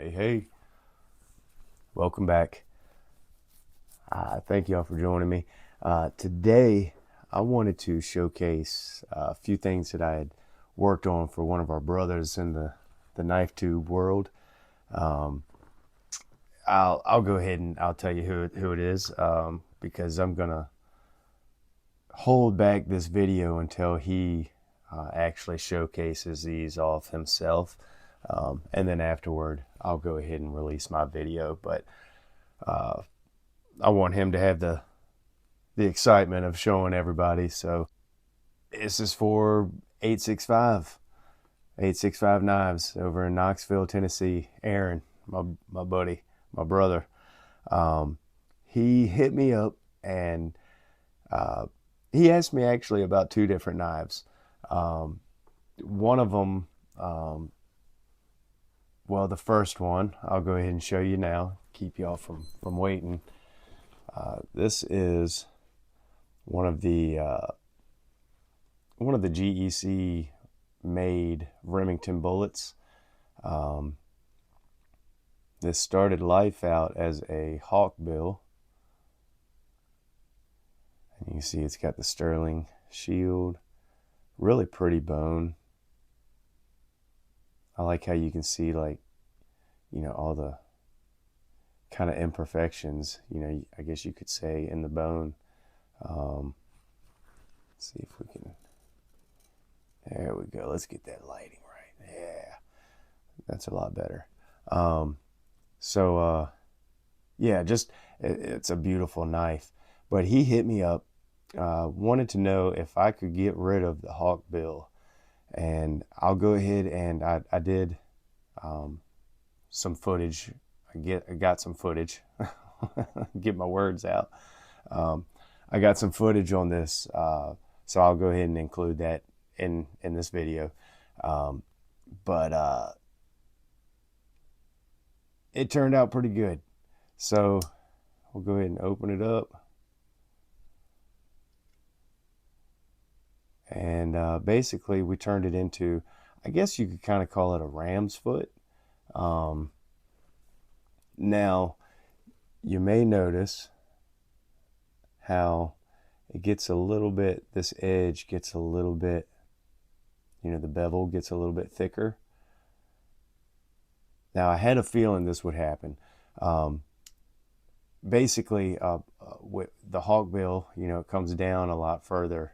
Hey, welcome back. Thank y'all for joining me. Today, I wanted to showcase a few things that I had worked on for one of our brothers in the knife tube world. I'll go ahead and I'll tell you who it is, because I'm gonna hold back this video until he actually showcases these off himself. And then afterward, I'll go ahead and release my video. But I want him to have the excitement of showing everybody. So this is for 865 Knives over in Knoxville, Tennessee. Aaron, my buddy, my brother, he hit me up and he asked me actually about two different knives. One of them, well, the first one, I'll go ahead and show you now, keep y'all from waiting. This is one of the GEC made Remington bullets. This started life out as a hawkbill, and you can see it's got the sterling shield, really pretty bone. I like how you can see, like, you know, all the kind of imperfections, you know, I guess you could say, in the bone. Let's see if we can, there we go. Let's get that lighting right. Yeah, that's a lot better. Yeah, just, it's a beautiful knife. But he hit me up, wanted to know if I could get rid of the hawkbill. And I'll go ahead and I did some footage. I got some footage. Get my words out. I got some footage on this, so I'll go ahead and include that in this video. But it turned out pretty good. So we'll go ahead and open it up. And basically we turned it into, I guess you could kind of call it a ram's foot. Now you may notice how it gets a little bit, this edge gets a little bit, you know, the bevel gets a little bit thicker. Now I had a feeling this would happen. Basically, with the hawkbill, you know, it comes down a lot further.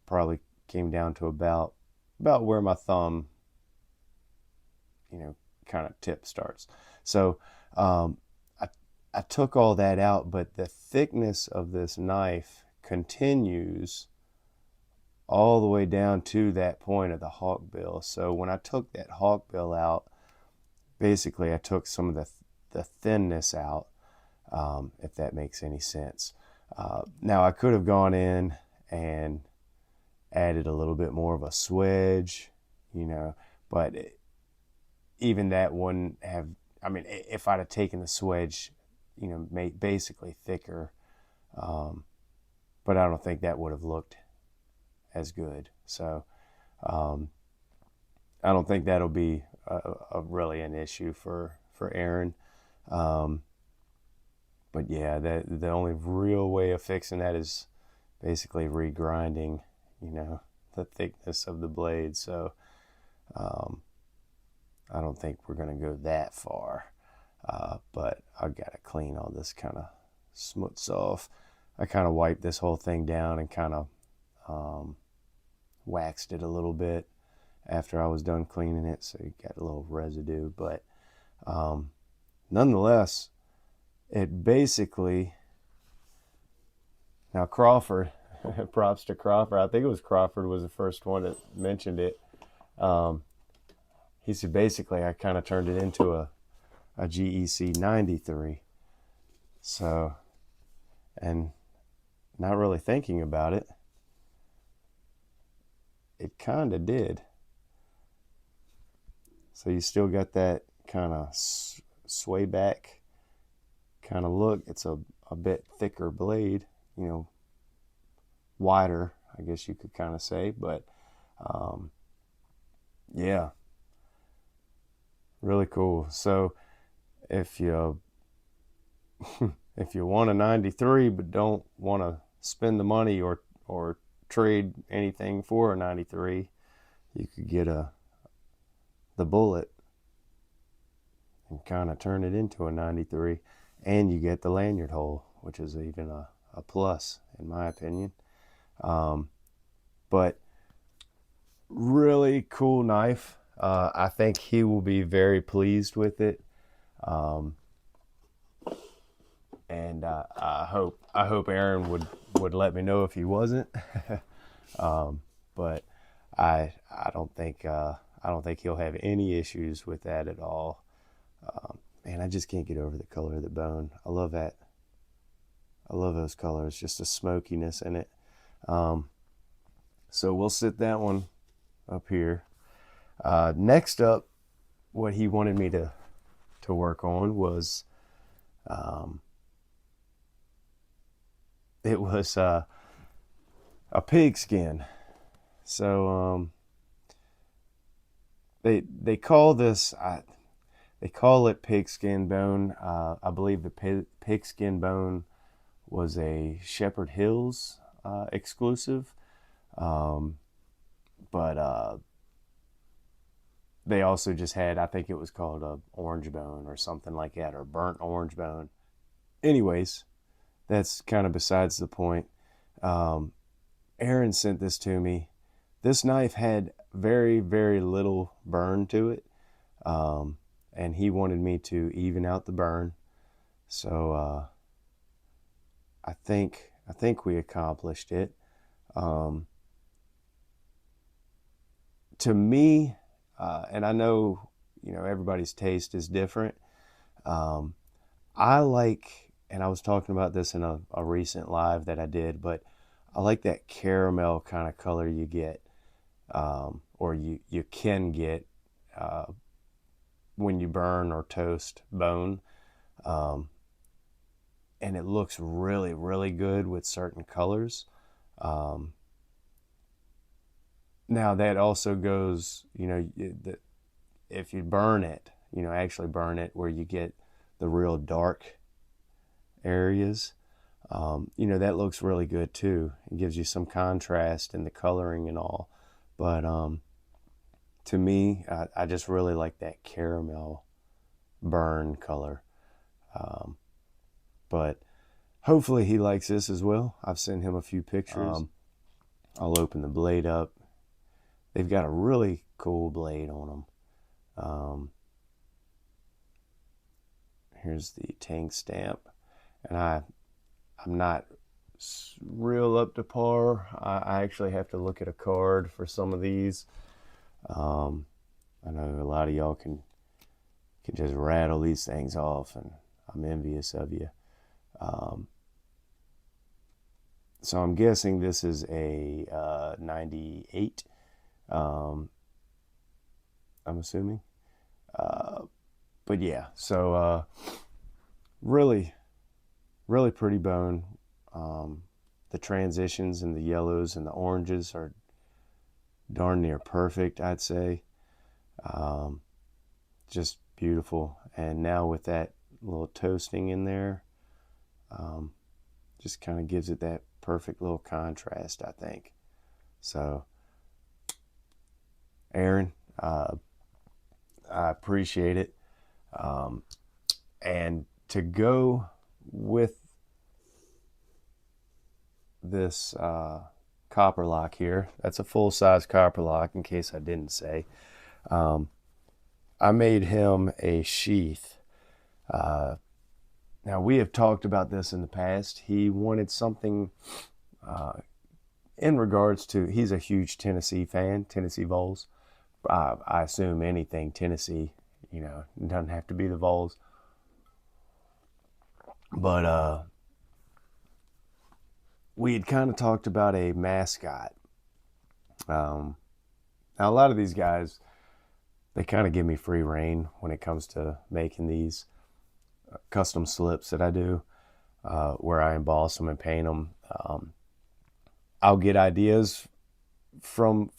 Probably came down to about where my thumb, you know, kind of tip starts. So I took all that out, but the thickness of this knife continues all the way down to that point of the hawkbill. So when I took that hawkbill out, basically I took some of the thinness out, if that makes any sense. Now I could have gone in and added a little bit more of a swedge, you know, but even that wouldn't have, I mean, if I'd have taken the swedge, you know, made basically thicker, but I don't think that would have looked as good. So I don't think that'll be a really an issue for Aaron. But yeah, the only real way of fixing that is basically regrinding, you know, the thickness of the blade. So I don't think we're going to go that far. But I gotta clean all this kind of smuts off. I kind of wiped this whole thing down and kind of waxed it a little bit after I was done cleaning it, so you got a little residue. But nonetheless, it basically, now Crawford, props to Crawford. I think it was Crawford was the first one that mentioned it. He said basically I kind of turned it into a GEC 93. So, and not really thinking about it, it kind of did. So you still got that kind of sway back kind of look. It's a bit thicker blade, wider, I guess you could kind of say. But yeah, really cool. So if you if you want a 93 but don't want to spend the money or trade anything for a 93, you could get the Bullet and kind of turn it into a 93, and you get the lanyard hole, which is even a plus in my opinion. But really cool knife. I think he will be very pleased with it. And I hope Aaron would let me know if he wasn't. But I don't think he'll have any issues with that at all. Man, I just can't get over the color of the bone. I love that. I love those colors, just a smokiness in it. So we'll sit that one up here. Next up, what he wanted me to work on was it was a pigskin. So they call this they call it pigskin bone. I believe the pigskin bone was a Shepherd Hills exclusive, but they also just had, I think it was called a orange bone or something like that, or burnt orange bone. Anyways, that's kind of besides the point. Aaron sent this to me. This knife had very, very little burn to it, and he wanted me to even out the burn. So I think we accomplished it. To me, and I know everybody's taste is different. I like, and I was talking about this in a recent live that I did, but I like that caramel kind of color you get, or you can get when you burn or toast bone. And it looks really, really good with certain colors. Now that also goes, if you burn it, actually burn it where you get the real dark areas, that looks really good too. It gives you some contrast in the coloring and all. But to me, I just really like that caramel burn color. But hopefully he likes this as well. I've sent him a few pictures. I'll open the blade up. They've got a really cool blade on them. Here's the tank stamp, and I'm not real up to par. I actually have to look at a card for some of these. I know a lot of y'all can just rattle these things off, and I'm envious of you. So I'm guessing this is a 98. I'm assuming. But yeah, so really, really pretty bone. The transitions and the yellows and the oranges are darn near perfect, I'd say. Just beautiful. And now with that little toasting in there, just kind of gives it that perfect little contrast, I think. So Aaron, I appreciate it. And to go with this copper lock here, that's a full-size copper lock in case I didn't say, I made him a sheath. Now, we have talked about this in the past. He wanted something in regards to, he's a huge Tennessee fan, Tennessee Vols. I assume anything Tennessee, you know, it doesn't have to be the Vols. But we had kind of talked about a mascot. Now, a lot of these guys, they kind of give me free reign when it comes to making these custom slips that I do, where I emboss them and paint them. I'll get ideas from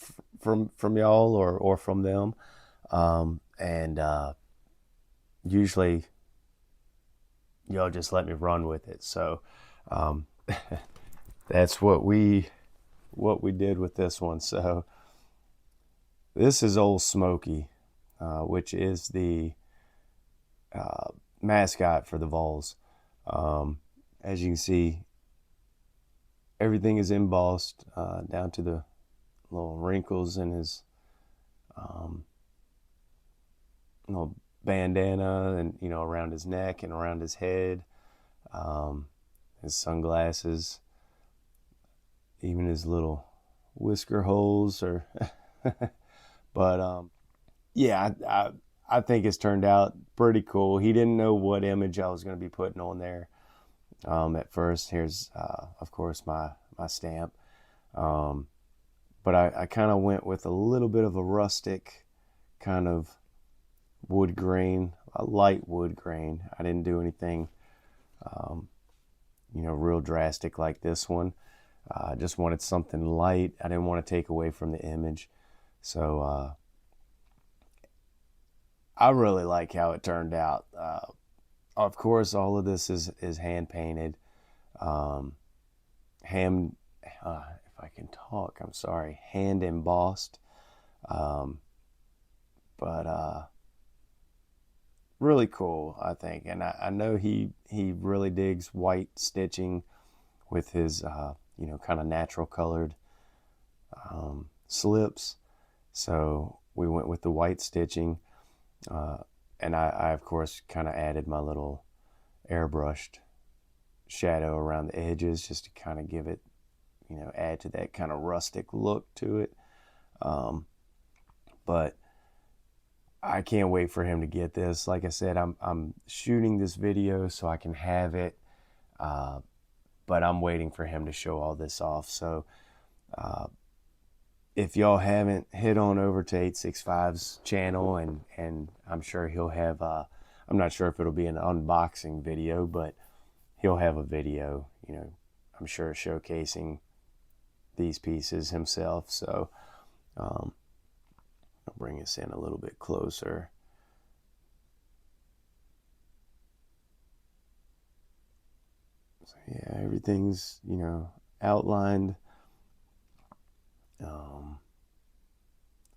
y'all or from them, and usually y'all just let me run with it. So that's what we did with this one. So this is old Smokey, which is the mascot for the Vols. As you can see, everything is embossed down to the little wrinkles in his little bandana, and you know, around his neck and around his head, his sunglasses, even his little whisker holes. Or but yeah, I think it's turned out pretty cool. He didn't know what image I was going to be putting on there at first. Here's of course my stamp, but I kind of went with a little bit of a rustic kind of wood grain, a light wood grain. I didn't do anything you know, real drastic like this one. I just wanted something light. I didn't want to take away from the image. So I really like how it turned out. Of course, all of this is hand painted, hand, if I can talk, I'm sorry, hand embossed. But really cool, I think. And I know he really digs white stitching with his, you know, kind of natural colored slips. So we went with the white stitching. And I of course kind of added my little airbrushed shadow around the edges just to kind of give it, you know, add to that kind of rustic look to it. But I can't wait for him to get this. Like I said, I'm shooting this video so I can have it, but I'm waiting for him to show all this off. So if y'all haven't, head on over to 865's channel, and I'm sure he'll have, I'm not sure if it'll be an unboxing video, but he'll have a video, you know, I'm sure showcasing these pieces himself. So I'll bring us in a little bit closer. So yeah, everything's, you know, outlined.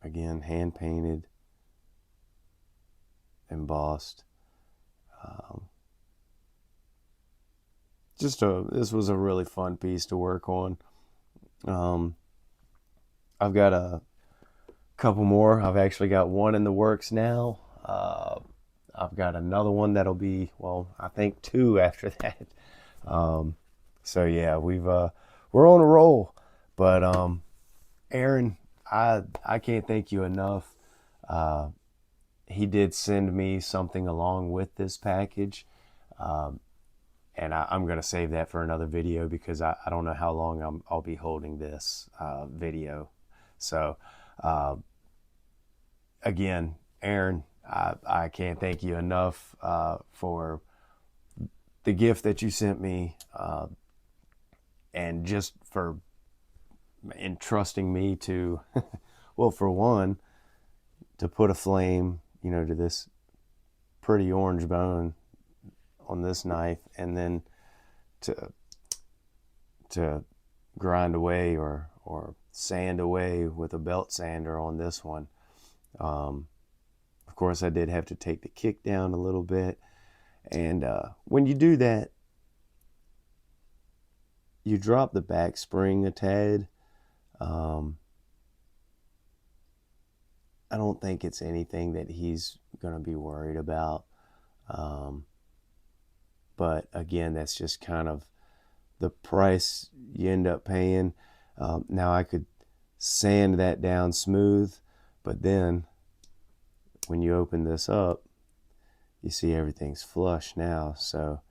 Again, hand painted, embossed. This was a really fun piece to work on. I've got a couple more. I've actually got one in the works now. I've got another one that'll be, well, I think two after that. So yeah, we're on a roll. But Aaron, I can't thank you enough. He did send me something along with this package, and I'm going to save that for another video because I don't know how long I'll be holding this video. So again, Aaron, I can't thank you enough for the gift that you sent me, and just for entrusting me to, well, for one, to put a flame, you know, to this pretty orange bone on this knife, and then to grind away or sand away with a belt sander on this one. Of course, I did have to take the kick down a little bit, And when you do that, you drop the back spring a tad. Um, I don't think it's anything that he's going to be worried about. Um, but again, that's just kind of the price you end up paying. Now I could sand that down smooth, but then when you open this up, you see everything's flush now. So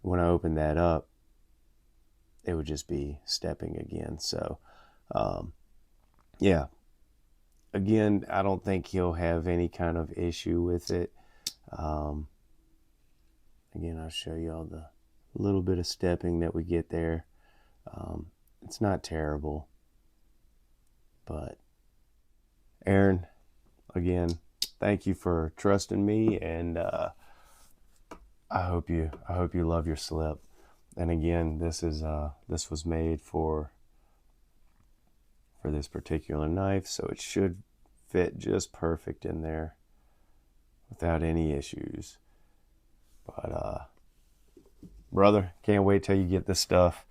when I open that up, it would just be stepping again. So yeah, again, I don't think he'll have any kind of issue with it. Um, again, I'll show you all the little bit of stepping that we get there. It's not terrible, but Aaron, again, thank you for trusting me, and I hope you love your slip. And again, this was made for this particular knife, so it should fit just perfect in there without any issues. But brother, can't wait till you get this stuff.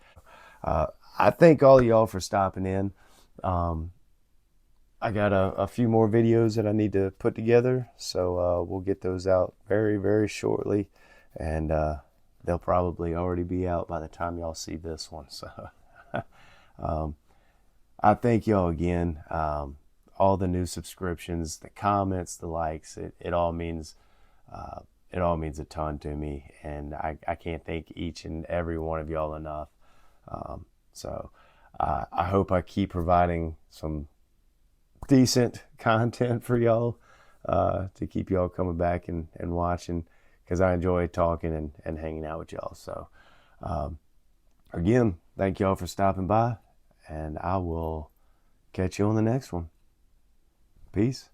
I thank all of y'all for stopping in. I got a few more videos that I need to put together, so we'll get those out very, very shortly, and they'll probably already be out by the time y'all see this one. So I thank y'all again. All the new subscriptions, the comments, the likes, it all means a ton to me, and I can't thank each and every one of y'all enough. So I hope I keep providing some decent content for y'all to keep y'all coming back and watching, because I enjoy talking and hanging out with y'all. So again, thank y'all for stopping by, and I will catch you on the next one. Peace.